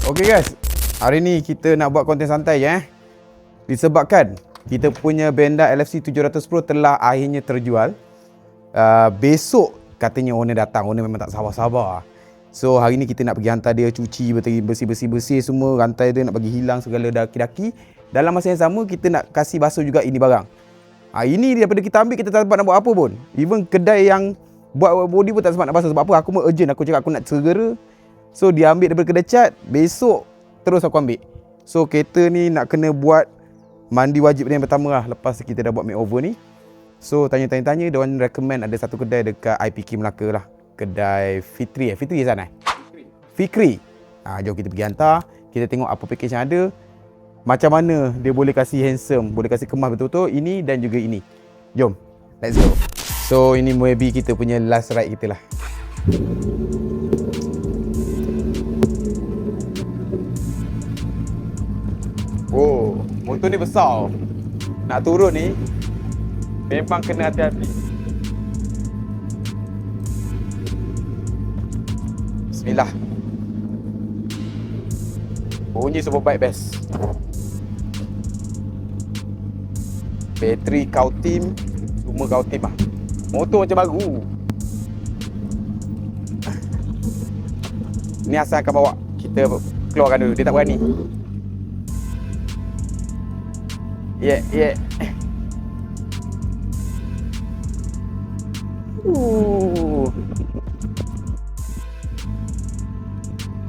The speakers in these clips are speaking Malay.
Okay guys, hari ni kita nak buat konten santai je disebabkan kita punya Benda LFC 700 Pro telah akhirnya terjual. Besok katanya owner datang, owner memang tak sabar-sabar. So hari ni kita nak pergi hantar dia cuci, bersih semua, rantai dia nak bagi hilang segala daki-daki. Dalam masa yang sama kita nak kasih basuh juga ini barang. Ini daripada kita ambil kita tak sempat nak buat apa pun. Even kedai yang buat body pun tak sempat nak basuh. Sebab apa? Aku pun urgent, aku cakap aku nak segera. So dia ambil daripada kedai cat, besok terus aku ambil. So kereta ni nak kena buat mandi wajib yang pertama lah lepas kita dah buat makeover ni. So tanya-tanya, dia orang recommend ada satu kedai dekat IPK Melaka lah. Kedai Fitri sana. Fikri. Jom kita pergi hantar, kita tengok apa package yang ada. Macam mana dia boleh kasih handsome, boleh kasih kemas betul-betul ini dan juga ini. Jom, let's go. So ini maybe kita punya last ride kita lah. Oh, motor ni besar. Nak turun ni memang kena hati-hati. Bismillah. Bunyi super bike best. Bateri kau tim, semua kau tim lah. Motor macam baru. Ni asal akan bawa. Kita keluarkan dulu, dia tak berani. Yeah.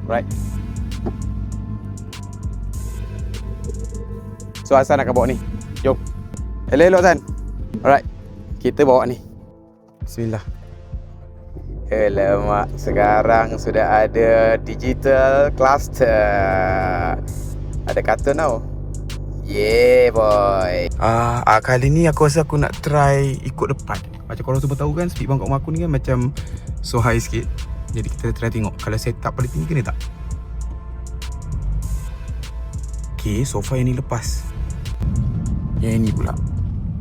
Right. So Hasan akan bawa ni. Jom. Elok Hasan. Alright. Kita bawa ni. Bismillah. Alamak, sekarang sudah ada digital cluster. Ada kartun tau. Yeah boy. Kali ni aku rasa aku nak try ikut depan. Macam korang semua tahu kan, speed bump kat rumah aku ni kan macam so high sikit. Jadi kita try tengok kalau setup paling tinggi kena tak. Okay, so far yang ni lepas. Yang ini pula.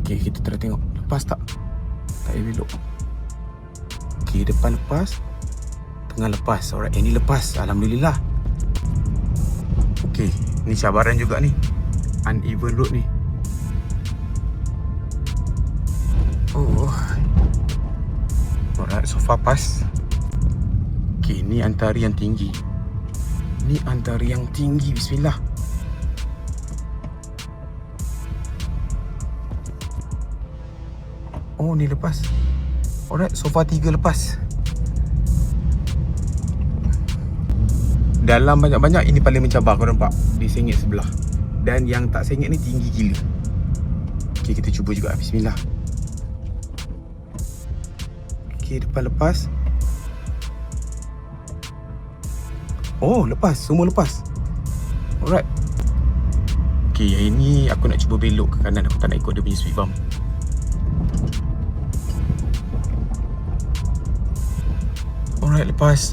Okay, kita try tengok lepas tak. Tak payah belok. Okay, depan lepas, tengah lepas. Alright, yang ni lepas. Alhamdulillah. Okay, ni cabaran juga ni. Uneven road ni. Alright, so far pas. Okay, ni antara yang tinggi. Ni antara yang tinggi. Bismillah. Oh, ni lepas. Alright, so far 3 lepas. Dalam banyak-banyak ini paling mencabar, kau nampak? Dia sengit sebelah. Dan yang tak sengit ni tinggi gila. Okay, kita cuba juga. Bismillah. Okay, depan lepas. Oh, lepas. Semua lepas. Alright. Okay, yang ini aku nak cuba belok ke kanan. Aku tak nak ikut dia punya speed bump. Alright, lepas.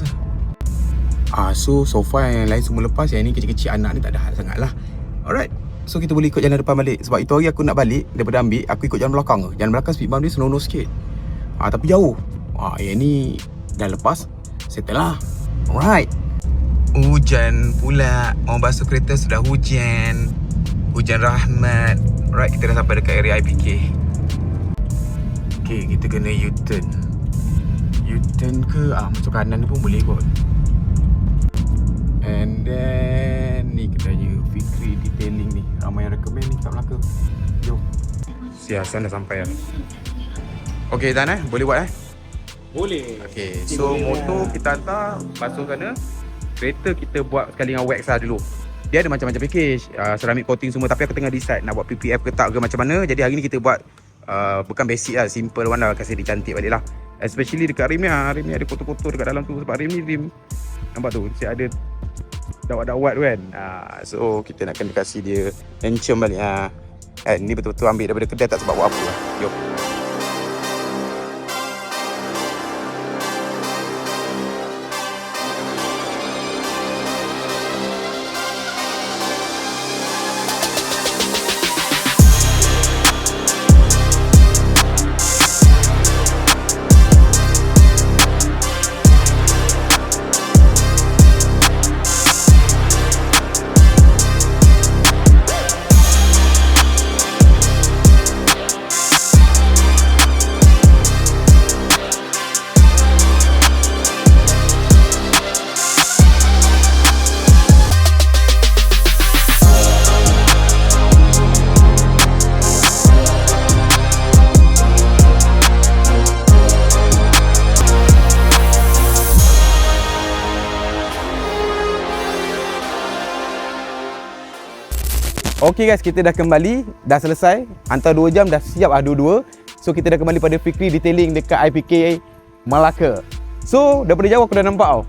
So far yang lain semua lepas. Yang ini kecil-kecil anak ni tak ada hal sangat lah. Alright, so kita boleh ikut jalan depan balik. Sebab itu hari aku nak balik daripada ambil, aku ikut jalan belakang. Jalan belakang speed bump dia slow sikit. Tapi jauh. Yang ni dah lepas, settle lah. Alright. Hujan pula. Mau basuh kereta sudah hujan. Hujan rahmat. Alright, kita dah sampai dekat area IPK. Okay, kita kena U-turn. U-turn ke? Masuk kanan ni pun boleh kot. And then ni kedai Fikri Detailing ni. Ramai yang recommend ni kat Melaka. Jom. Si Hasan dah sampai dah. Okay Dan boleh buat Boleh. Okay, so motor kita hantar basuh sana. Kereta kita buat sekali dengan wax lah dulu. Dia ada macam-macam package, ceramic coating semua. Tapi aku tengah decide nak buat PPF ke tak ke macam mana. Jadi hari ni kita buat bukan basic lah, simple one lah. Kasih dia cantik balik lah. Especially dekat rim ni. Rim ni ada kotor-kotor dekat dalam tu. Sebab rim ni nampak tu, si ada dawat-dawat tu kan. So kita nak kena kasih dia encem balik. Ni betul-betul ambil daripada kedai, tak sebab buat apa lah. Jom. Okay guys, kita dah kembali, dah selesai. Antara 2 jam dah siap dua-dua. So kita dah kembali pada Fikri Detailing dekat IPK Melaka. So daripada jauh aku dah nampak tau,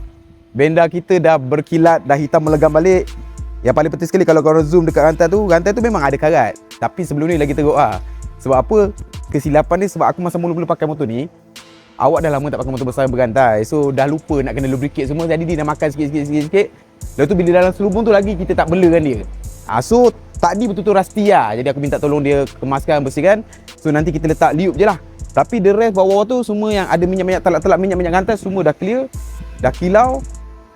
benda kita dah berkilat, dah hitam melegam balik. Yang paling penting sekali kalau korang zoom dekat rantai tu memang ada karat. Tapi sebelum ni lagi teruk lah. Sebab apa? Kesilapan ni sebab aku masa mula-mula pakai motor ni, awak dah lama tak pakai motor besar yang bergantai. So dah lupa nak kena lubricate semua, jadi dia dah makan sikit. Lepas tu bila dalam selubung tu lagi kita tak belakan dia. So tadi betul-betul rusty lah. Jadi aku minta tolong dia kemaskan, bersihkan. So nanti kita letak liup je lah. Tapi the rest bawah tu semua yang ada minyak-minyak, telak-telak minyak-minyak rantai semua dah clear, dah kilau.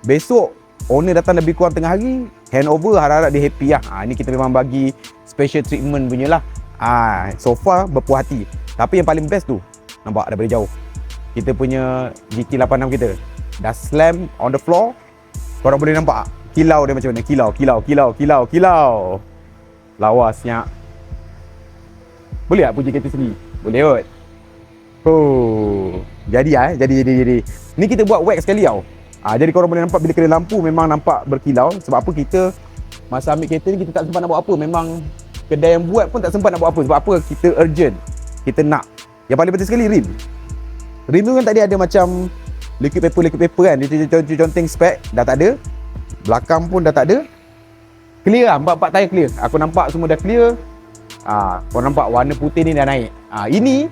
Besok owner datang lebih kurang tengah hari, handover, harap-harap dia happy lah. Ni kita memang bagi special treatment punya lah. So far berpuas hati. Tapi yang paling best tu, nampak daripada jauh, kita punya GT86 kita dah slam on the floor. Korang boleh nampak kilau dia macam mana? Kilau. Lawa senyap. Boleh tak puji kereta sendiri? Boleh kot. Jadi. Ni kita buat wax sekali tau. Jadi korang boleh nampak bila kena lampu memang nampak berkilau. Sebab apa? Kita masa ambil kereta ni kita tak sempat nak buat apa. Memang kedai yang buat pun tak sempat nak buat apa. Sebab apa? Kita urgent, kita nak. Yang paling penting sekali rim tu kan tadi ada macam liquid paper kan. Dia conteng spek, dah tak ada. Belakang pun dah tak ada. Clear lah, 4 tayar clear. Aku nampak semua dah clear. Korang nampak warna putih ni dah naik. Ini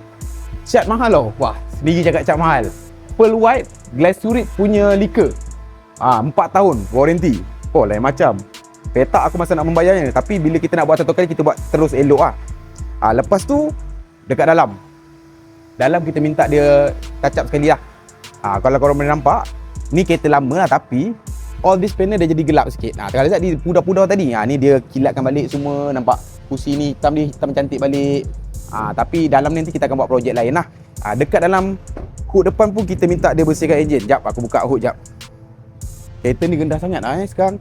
cat mahal tau. Wah, sendiri cakap cat mahal. Pearl white Glasurit punya lika. 4 tahun warranty. Lain macam. Petak aku masa nak membayarnya, tapi bila kita nak buat satu kali, kita buat terus elok lah. Lepas tu dekat dalam kita minta dia touch up sekali lah. Kalau korang boleh nampak, ni kereta lama lah, tapi all this panel dah jadi gelap sikit. Tengah lihat di pudar-pudar tadi, ni dia kilatkan balik semua. Nampak kursi ni hitam cantik balik. Tapi dalam ni nanti kita akan buat projek lain lah. Dekat dalam hood depan pun kita minta dia bersihkan enjin. Jap, aku buka hood jap. Kereta ni rendah sangat sekarang.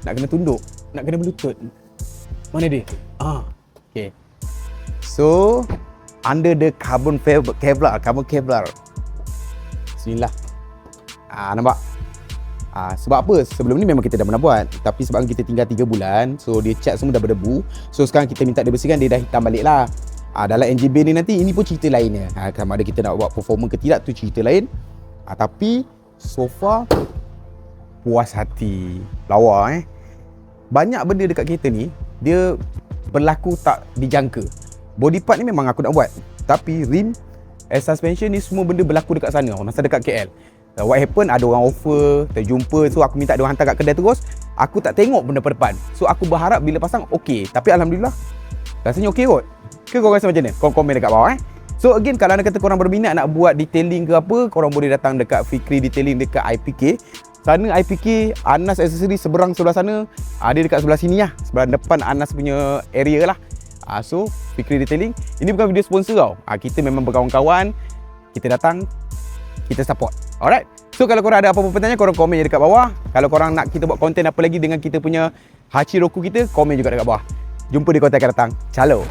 Nak kena tunduk, nak kena bluetooth. Mana dia? Okay. So under the carbon Kevlar. Bismillah. Nampak? Sebab apa? Sebelum ni memang kita dah pernah buat, tapi sebab kita tinggal 3 bulan, so dia cat semua dah berdebu. So sekarang kita minta dia bersihkan, dia dah hitam balik lah. Dalam engine bay ni nanti, ini pun cerita lainnya. Sama ada kita nak buat performa ke tidak, tu cerita lain. Tapi so far puas hati. Lawa Banyak benda dekat kereta ni dia berlaku tak dijangka. Body part ni memang aku nak buat, tapi rim, suspension ni semua benda berlaku dekat sana, masa dekat KL. What happen, ada orang offer, terjumpa, so aku minta dia orang hantar kat kedai terus. Aku tak tengok benda depan, so aku berharap bila pasang okey. Tapi alhamdulillah rasanya okey kot. Ke korang rasa macam mana? Korang komen dekat bawah So again, kalau anda kata korang berminat nak buat detailing ke apa, korang boleh datang dekat Fikri Detailing dekat IPK. Sana IPK, Anas Accessory seberang sebelah sana. Dia dekat sebelah sini lah, sebelah depan Anas punya area lah. So Fikri Detailing, ini bukan video sponsor tau. Kita memang berkawan-kawan, kita datang, kita support. Alright. So kalau korang ada apa-apa pertanyaan, korang komen je dekat bawah. Kalau korang nak kita buat konten apa lagi dengan kita punya Hachiroku kita, komen juga dekat bawah. Jumpa di konten akan datang. Ciao.